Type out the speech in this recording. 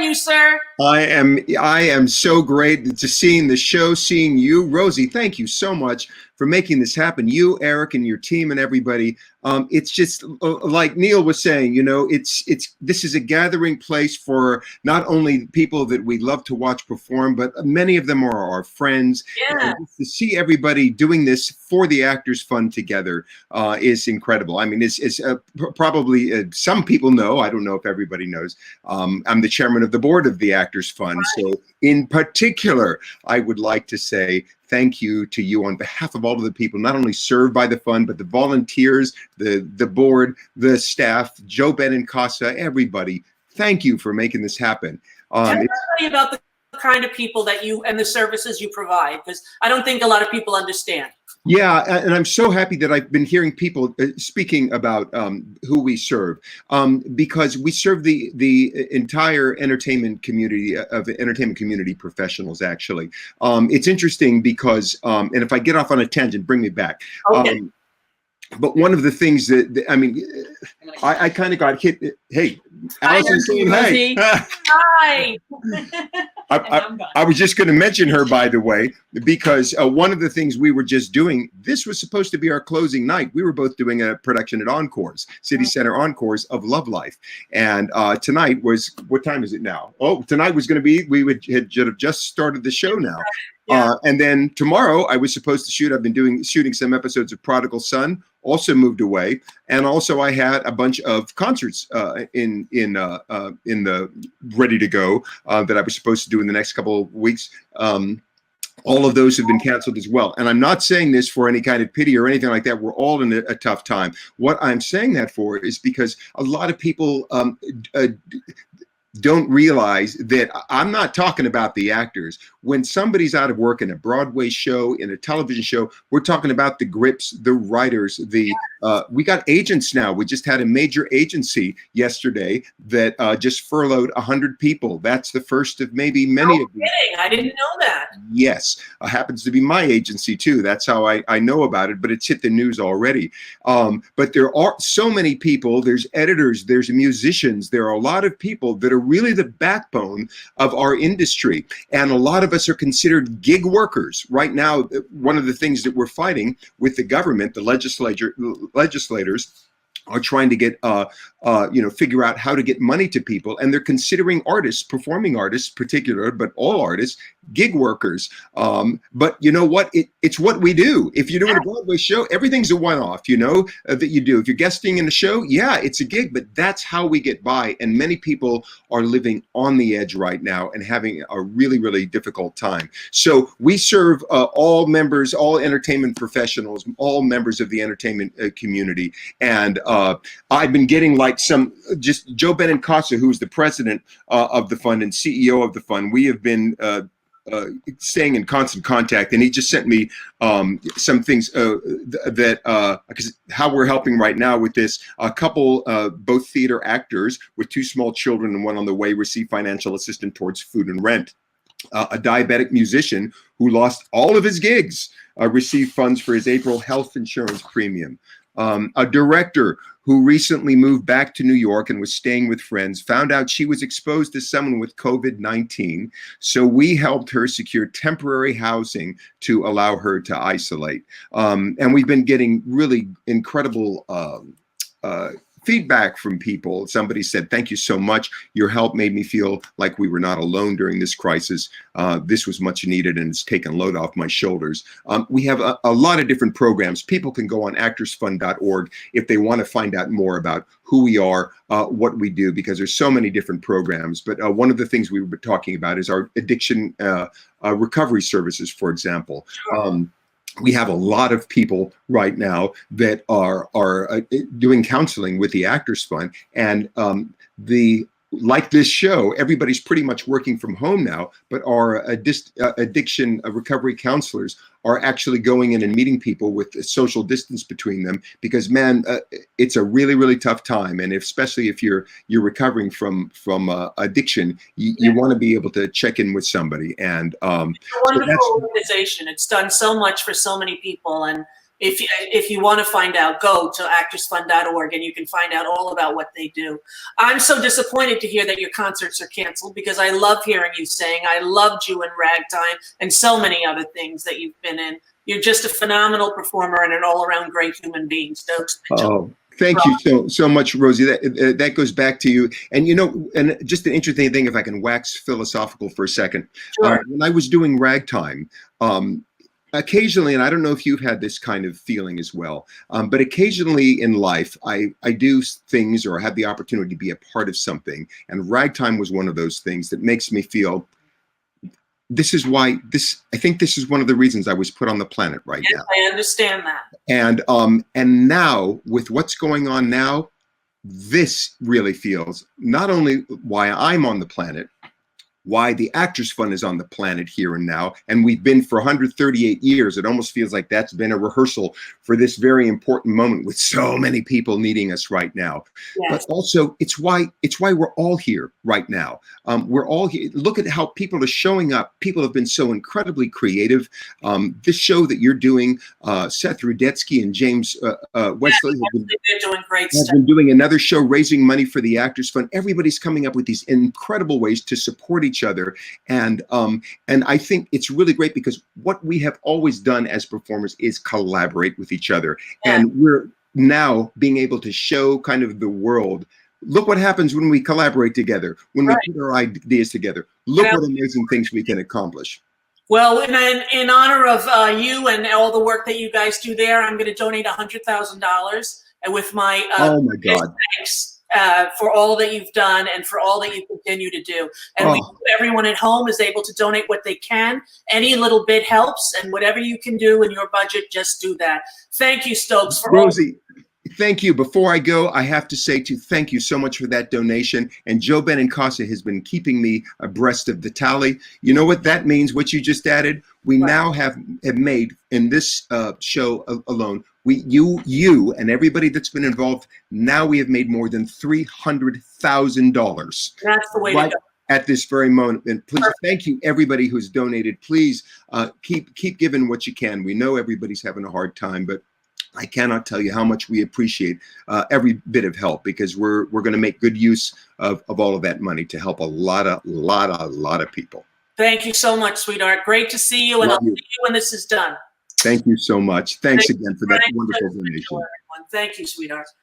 you, sir? I am so great to seeing the show, seeing you. Rosie, thank you so much for making this happen. You, Erich, and your team and everybody. It's just like Neil was saying, you know, this is a gathering place for not only people that we love to watch perform, but many of them are our friends. Yeah. And to see everybody doing this for the Actors Fund together is incredible. I mean, it's probably some people know. I don't know if everybody knows. I'm the chairman of the board of the Actors Fund. Right. So in particular, I would like to say thank you to you on behalf of all of the people, not only served by the fund, but the volunteers, the board, the staff, Joe Benincasa, everybody. Thank you for making this happen. Tell everybody about the kind of people that you and the services you provide, because I don't think a lot of people understand. Yeah, and I'm so happy that I've been hearing people speaking about who we serve, because we serve the entire entertainment community of entertainment community professionals. Actually, it's interesting because, and if I get off on a tangent, bring me back. Okay. But one of the things that I mean, I kind of got hit. Hey, Allison's saying hey. Hi. I was just going to mention her, by the way, because one of the things we were just doing, this was supposed to be our closing night. We were both doing a production at Encores, City Center Encores of Love Life. And tonight was, what time is it now? Oh, tonight was going to be, we had just started the show now. Yeah. And then tomorrow I was supposed to shoot. I've been shooting some episodes of Prodigal Son, also moved away. And also I had a bunch of concerts in the ready to go that I was supposed to do in the next couple of weeks. All of those have been canceled as well. And I'm not saying this for any kind of pity or anything like that. We're all in a tough time. What I'm saying that for is because a lot of people don't realize that I'm not talking about the actors. When somebody's out of work in a Broadway show, in a television show, we're talking about the grips, the writers, we got agents now. We just had a major agency yesterday that just furloughed 100 people. That's the first of maybe many of these. Kidding. I didn't know that. Yes, happens to be my agency too. That's how I know about it, but it's hit the news already. But there are so many people, there's editors, there's musicians, there are a lot of people that are really the backbone of our industry. And a lot of us are considered gig workers. Right now, one of the things that we're fighting with the government, the legislators, are trying to get, figure out how to get money to people. And they're considering artists, performing artists, particular, but all artists, gig workers. But you know what? It's what we do. If you're doing a Broadway show, everything's a one-off, that you do. If you're guesting in a show, yeah, it's a gig, but that's how we get by. And many people are living on the edge right now and having a really, really difficult time. So we serve all members, all entertainment professionals, all members of the entertainment community. And I've been getting like just Joe Benincasa, who is the president of the fund and CEO of the fund. We have been staying in constant contact, and he just sent me some things because how we're helping right now with this. A couple, both theater actors with 2 small children and one on the way, receive financial assistance towards food and rent. A diabetic musician who lost all of his gigs received funds for his April health insurance premium. A director who recently moved back to New York and was staying with friends found out she was exposed to someone with COVID-19. So we helped her secure temporary housing to allow her to isolate. And we've been getting really incredible feedback from people. Somebody said, thank you so much. Your help made me feel like we were not alone during this crisis. This was much needed and it's taken a load off my shoulders. We have a lot of different programs. People can go on actorsfund.org if they want to find out more about who we are, what we do, because there's so many different programs. But one of the things we were talking about is our addiction recovery services, for example. We have a lot of people right now that are doing counseling with the Actors Fund, and like this show, everybody's pretty much working from home now, but our addiction recovery counselors are actually going in and meeting people with a social distance between them, because man, it's a really, really tough time. And especially if you're recovering from addiction, you want to be able to check in with somebody. And it's a wonderful organization. It's done so much for so many people, and If you want to find out, go to actorsfund.org and you can find out all about what they do. I'm so disappointed to hear that your concerts are canceled, because I love hearing you sing. I loved you in Ragtime and so many other things that you've been in. You're just a phenomenal performer and an all-around great human being, Stokes Mitchell. Oh, thank you so much, Rosie. That goes back to you. And and just an interesting thing, if I can wax philosophical for a second. Sure. When I was doing Ragtime, occasionally, and I don't know if you've had this kind of feeling as well, but occasionally in life, I do things or have the opportunity to be a part of something. And Ragtime was one of those things that makes me feel, I think this is one of the reasons I was put on the planet right now. I understand that. And now with what's going on now, this really feels not only why I'm on the planet, why the Actors Fund is on the planet here and now, and we've been for 138 years. It almost feels like that's been a rehearsal for this very important moment with so many people needing us right now. Yes. But also, it's why we're all here right now. We're all here. Look at how people are showing up. People have been so incredibly creative. This show that you're doing, Seth Rudetsky and James Wesley they're doing great have stuff. been doing another show raising money for the Actors Fund. Everybody's coming up with these incredible ways to support each other, and I think it's really great, because what we have always done as performers is collaborate with each other, and we're now being able to show kind of the world, look what happens when we collaborate together, when we put our ideas together. Look what amazing things we can accomplish. Well, in honor of you and all the work that you guys do there, I'm going to donate $100,000 with my oh my God, thanks for all that you've done and for all that you continue to do. And everyone at home is able to donate what they can. Any little bit helps, and whatever you can do in your budget, just do that. Thank you, Stokes. For Rosie. Thank you. Before I go, I have to say thank you so much for that donation. And Joe Benincasa has been keeping me abreast of the tally. You know what that means, what you just added? We now have made, in this show alone, you and everybody that's been involved, now we have made more than $300,000. That's the way to go. At this very moment. And please, thank you everybody who's donated. Please keep giving what you can. We know everybody's having a hard time, but I cannot tell you how much we appreciate every bit of help, because we're going to make good use of all of that money to help a lot of people. Thank you so much, sweetheart. Great to see you, and I'll see you when this is done. Thank you so much. Thanks again for that wonderful donation. Thank you, sweetheart.